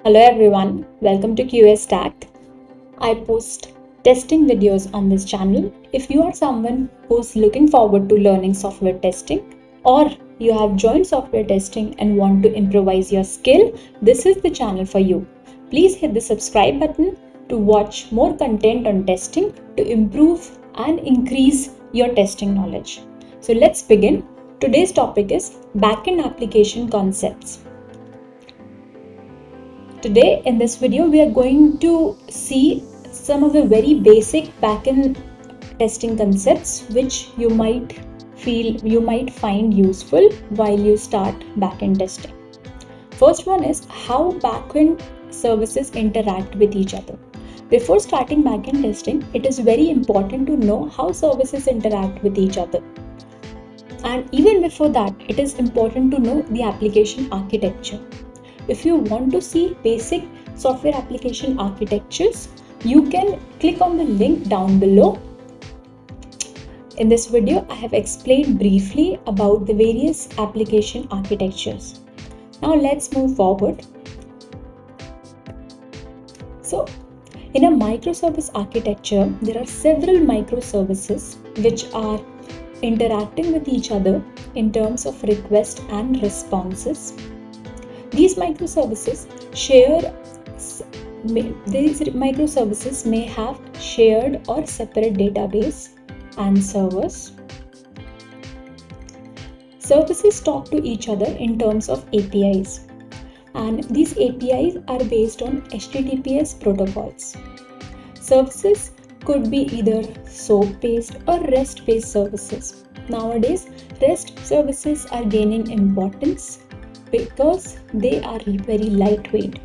Hello everyone, welcome to QA Stack. I post testing videos on this channel. If you are someone who's looking forward to learning software testing, or you have joined software testing and want to improvise your skill, this is the channel for you. Please hit the subscribe button to watch more content on testing to improve and increase your testing knowledge. So let's begin. Today's topic is backend application concepts. Today in this video we are going to see some of the very basic backend testing concepts which you might find useful while you start backend testing. First one is how backend services interact with each other. Before starting backend testing, it is very important to know how services interact with each other. And even before that, it is important to know the application architecture. If you want to see basic software application architectures, you can click on the link down below. In this video, I have explained briefly about the various application architectures. Now let's move forward. So, in a microservice architecture, there are several microservices which are interacting with each other in terms of request and responses. These microservices may have shared or separate database and servers. Services talk to each other in terms of APIs, and these APIs are based on HTTPS protocols. Services could be either SOAP-based or REST-based services. Nowadays, REST services are gaining importance because they are very lightweight.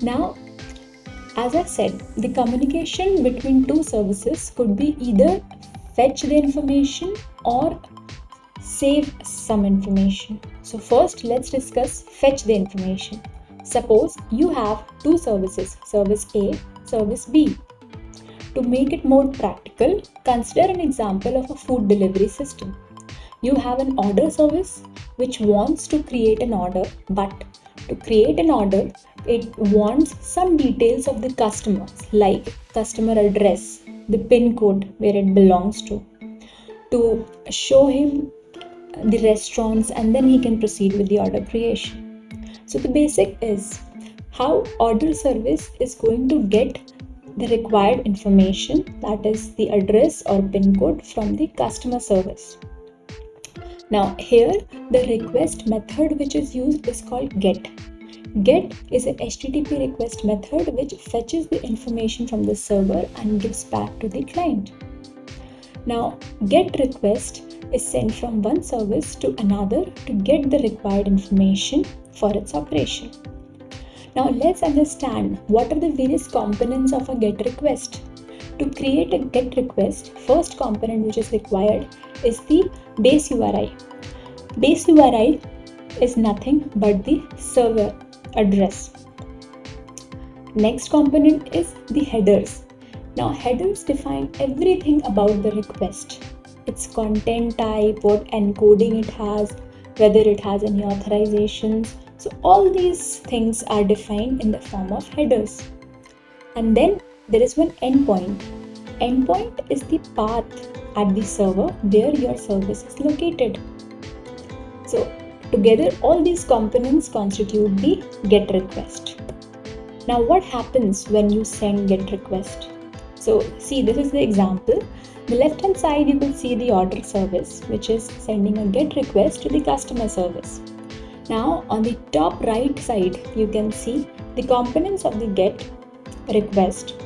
Now, as I said, the communication between two services could be either fetch the information or save some information. So first, let's discuss fetch the information. Suppose you have two services, service A, service B. To make it more practical, consider an example of a food delivery system. You have an order service which wants to create an order, but to create an order, it wants some details of the customer, like customer address, the PIN code where it belongs to show him the restaurants, and then he can proceed with the order creation. So the basic is how order service is going to get the required information, that is the address or PIN code, from the customer service. Now here the request method which is used is called GET. GET is an HTTP request method which fetches the information from the server and gives back to the client. Now GET request is sent from one service to another to get the required information for its operation. Now let's understand what are the various components of a GET request. To create a GET request, first component which is required is the base URI. Base URI is nothing but the server address. Next component is the headers. Now headers define everything about the request. Its content type, what encoding it has, whether it has any authorizations. So all these things are defined in the form of headers. And then there is one endpoint. Endpoint is the path at the server where your service is located. So together all these components constitute the GET request. Now what happens when you send GET request? So see, this is the example. The left hand side you will see the order service which is sending a GET request to the customer service. Now on the top right side you can see the components of the GET request.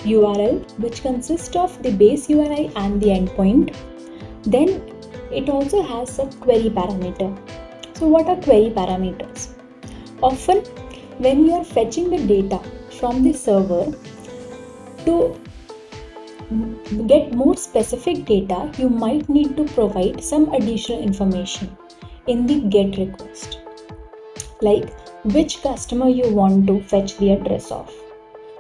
URL, which consists of the base URI and the endpoint. Then it also has a query parameter. So what are query parameters? Often when you are fetching the data from the server, to get more specific data, you might need to provide some additional information in the GET request, like which customer you want to fetch the address of.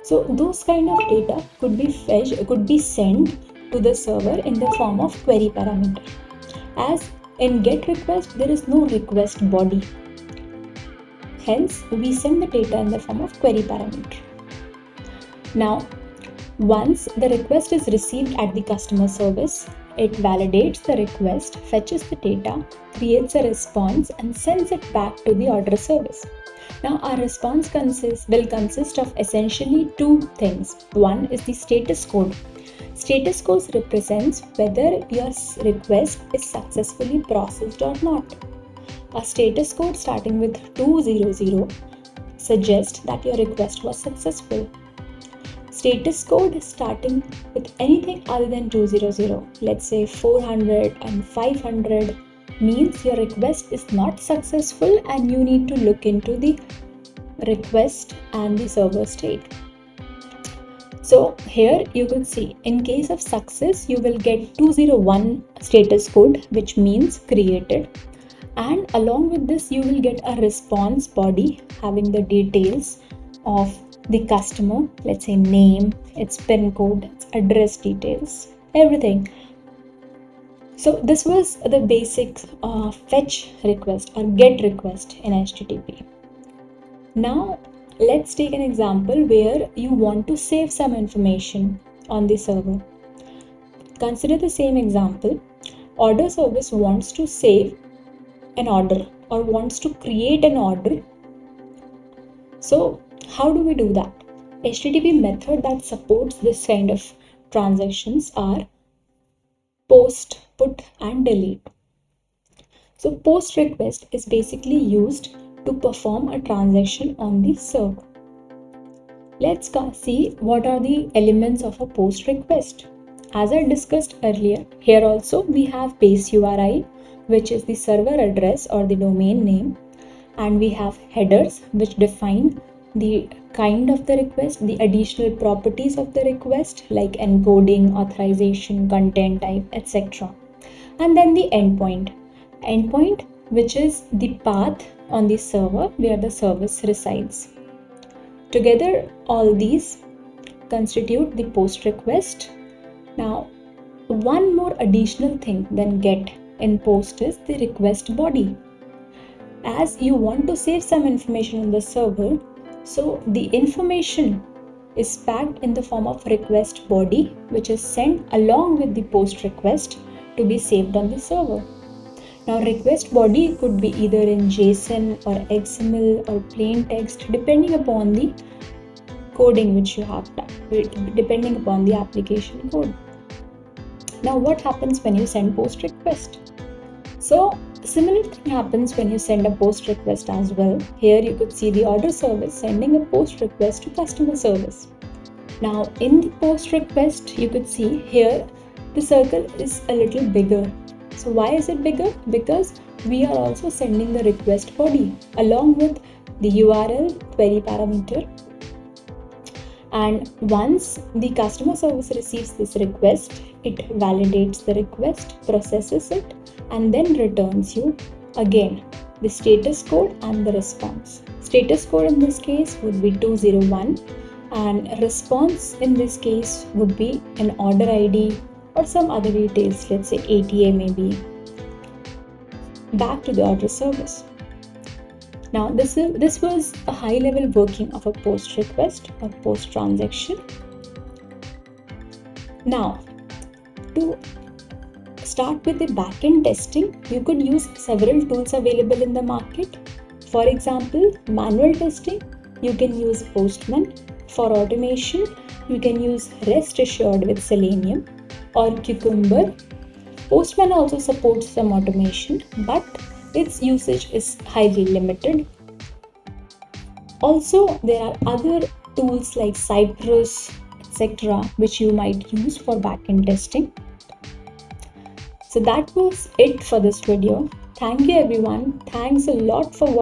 So those kind of data could be sent to the server in the form of query parameter. As in GET request, there is no request body. Hence, we send the data in the form of query parameter. Now, once the request is received at the customer service, it validates the request, fetches the data, creates a response, and sends it back to the order service. Now, our response will consist of essentially two things. One is the status code. Status code represents whether your request is successfully processed or not. A status code starting with 200 suggests that your request was successful. Status code starting with anything other than 200, let's say 400 and 500, means your request is not successful and you need to look into the request and the server state. So here you could see, in case of success, you will get 201 status code, which means created. And along with this, you will get a response body having the details of the customer, let's say name, its PIN code, its address details, everything. So this was the basic fetch request or get request in HTTP. Now let's take an example where you want to save some information on the server. Consider the same example. Order service wants to save an order or wants to create an order. So how do we do that? HTTP method that supports this kind of transactions are post, put, and delete. So post request is basically used to perform a transaction on the server. Let's see what are the elements of a post request. As I discussed earlier, here also we have base URI, which is the server address or the domain name, and we have headers which define the kind of the request, the additional properties of the request like encoding, authorization, content type, etc. And then the endpoint, which is the path on the server where the service resides. Together, all these constitute the post request. Now, one more additional thing than get in post is the request body. As you want to save some information on the server, so the information is packed in the form of request body, which is sent along with the post request to be saved on the server. Now, request body could be either in JSON or XML or plain text, depending upon the coding which you have done, depending upon the application code. Now, what happens when you send post request? So, similar thing happens when you send a post request as well. Here you could see the order service sending a post request to customer service. Now, in the post request, you could see here the circle is a little bigger. So why is it bigger? Because we are also sending the request body along with the URL, query parameter. And once the customer service receives this request, it validates the request, processes it, and then returns you again the status code and the response. Status code in this case would be 201 and response in this case would be an order ID or some other details, let's say ATA maybe, back to the order service. Now this was a high level working of a post request or post transaction. Now to start with the backend testing, you could use several tools available in the market. For example, manual testing, you can use Postman. For automation, you can use REST Assured with Selenium or Cucumber. Postman also supports some automation, but its usage is highly limited. Also, there are other tools like Cypress, etc., which you might use for backend testing. So that was it for this video. Thank you everyone. Thanks a lot for watching.